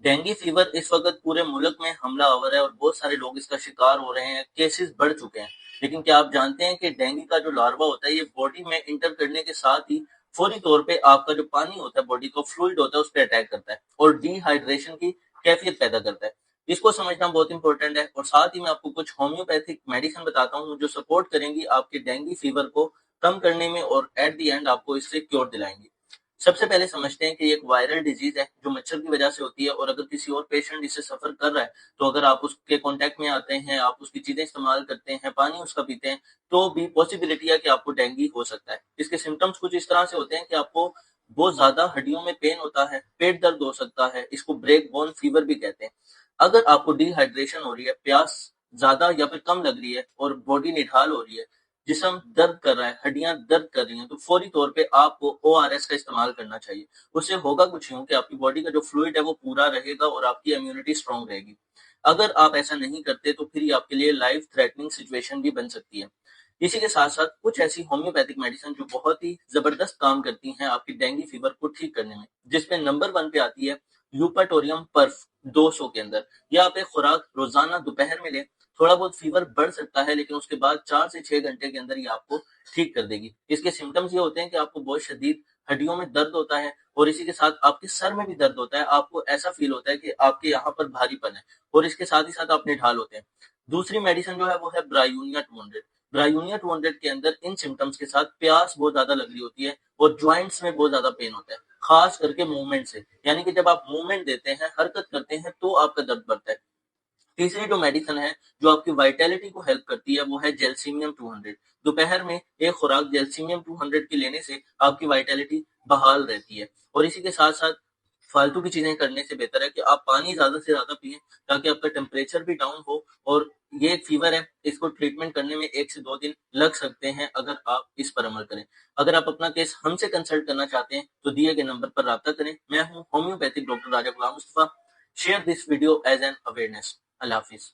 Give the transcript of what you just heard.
Dengue fever इस वक्त पूरे मुल्क में हमला आवर है और बहुत सारे लोग इसका शिकार हो रहे हैं, केसेस बढ़ चुके हैं। लेकिन क्या आप जानते हैं कि डेंगू का जो लार्वा होता है ये बॉडी में इंटर करने के साथ ही फौरी तौर पे आपका जो पानी होता है, बॉडी का फ्लूइड होता है, उस पर अटैक करता है और डिहाइड्रेशन की कैफियत पैदा करता है। इसको समझना बहुत इंपॉर्टेंट है। और साथ ही मैं आपको कुछ होम्योपैथिक मेडिसिन बताता हूँ जो सपोर्ट करेंगी आपके डेंगू फीवर को कम करने में और एट द एंड आपको इससे क्योर दिलाएंगी। सबसे पहले समझते हैं कि ये एक वायरल डिजीज है जो मच्छर की वजह से होती है, और अगर किसी और पेशेंट इससे सफर कर रहा है तो अगर आप उसके कांटेक्ट में आते हैं, आप उसकी चीजें इस्तेमाल करते हैं, पानी उसका पीते हैं, तो भी पॉसिबिलिटी है कि आपको डेंगू हो सकता है। इसके सिम्टम्स कुछ इस तरह से होते हैं कि आपको बहुत ज्यादा हड्डियों में पेन होता है, पेट दर्द हो सकता है, इसको ब्रेक बोन फीवर भी कहते हैं। अगर आपको डिहाइड्रेशन हो रही है, प्यास ज्यादा या फिर कम लग रही है और बॉडी निढाल हो रही है, जिस्म दर्द कर रहा है, हड्डियां दर्द कर रही हैं, तो फौरी तौर पे आपको ओआरएस का इस्तेमाल करना चाहिए। उससे होगा कुछ यूं कि आपकी बॉडी का जो फ्लूइड है वो पूरा रहेगा और आपकी इम्यूनिटी स्ट्रांग रहेगी। अगर आप ऐसा नहीं करते तो फिर ये आपके लिए लाइफ थ्रेटनिंग सिचुएशन भी बन सकती है। इसी के साथ साथ कुछ ऐसी होम्योपैथिक मेडिसिन जो बहुत ही जबरदस्त काम करती हैं आपकी डेंगू फीवर को ठीक करने में, जिसमें नंबर 1 पे आती है यूपाटोरियम पर्फ 200 के अंदर। यह आप एक खुराक रोजाना दोपहर में लें। थोड़ा बहुत फीवर बढ़ सकता है लेकिन उसके बाद 4 से 6 घंटे के अंदर ये आपको ठीक कर देगी। इसके सिम्टम्स ये होते हैं कि आपको बहुत शदीद हड्डियों में दर्द होता है और इसी के साथ आपके सर में भी दर्द होता है। आपको ऐसा फील होता है कि आपके यहाँ पर भारीपन है और इसके साथ ही साथ आप निढाल होते हैं। दूसरी मेडिसिन जो है वो है ब्रायूनिया 200। ब्रायूनिया 200 के अंदर इन सिम्टम्स के साथ प्यास बहुत ज्यादा लग रही होती है और ज्वाइंट्स में बहुत ज्यादा पेन होता है, खास करके मूवमेंट से, यानी कि जब आप मूवमेंट देते हैं, हरकत करते हैं, तो आपका दर्द बढ़ता है। तीसरी जो मेडिसिन है जो आपकी वाइटैलिटी को हेल्प करती है वो है जेलसीमियम 200। दोपहर में एक खुराक जेलसीमियम 200 की लेने से आपकी वाइटैलिटी बहाल रहती है। और इसी के साथ साथ फालतू की चीजें करने से बेहतर है कि आप पानी ज्यादा से ज्यादा पिए ताकि आपका टेम्परेचर भी डाउन हो। और ये एक फीवर है, इसको ट्रीटमेंट करने में 1 से 2 दिन लग सकते हैं अगर आप इस पर अमल करें। अगर आप अपना केस हमसे कंसल्ट करना चाहते हैं तो दिए गए नंबर पर राब्ता करें। मैं हूँ homeopathic doctor Raja Ghulam Mustafa. Share this video as an awareness. अल्लाह हाफिज।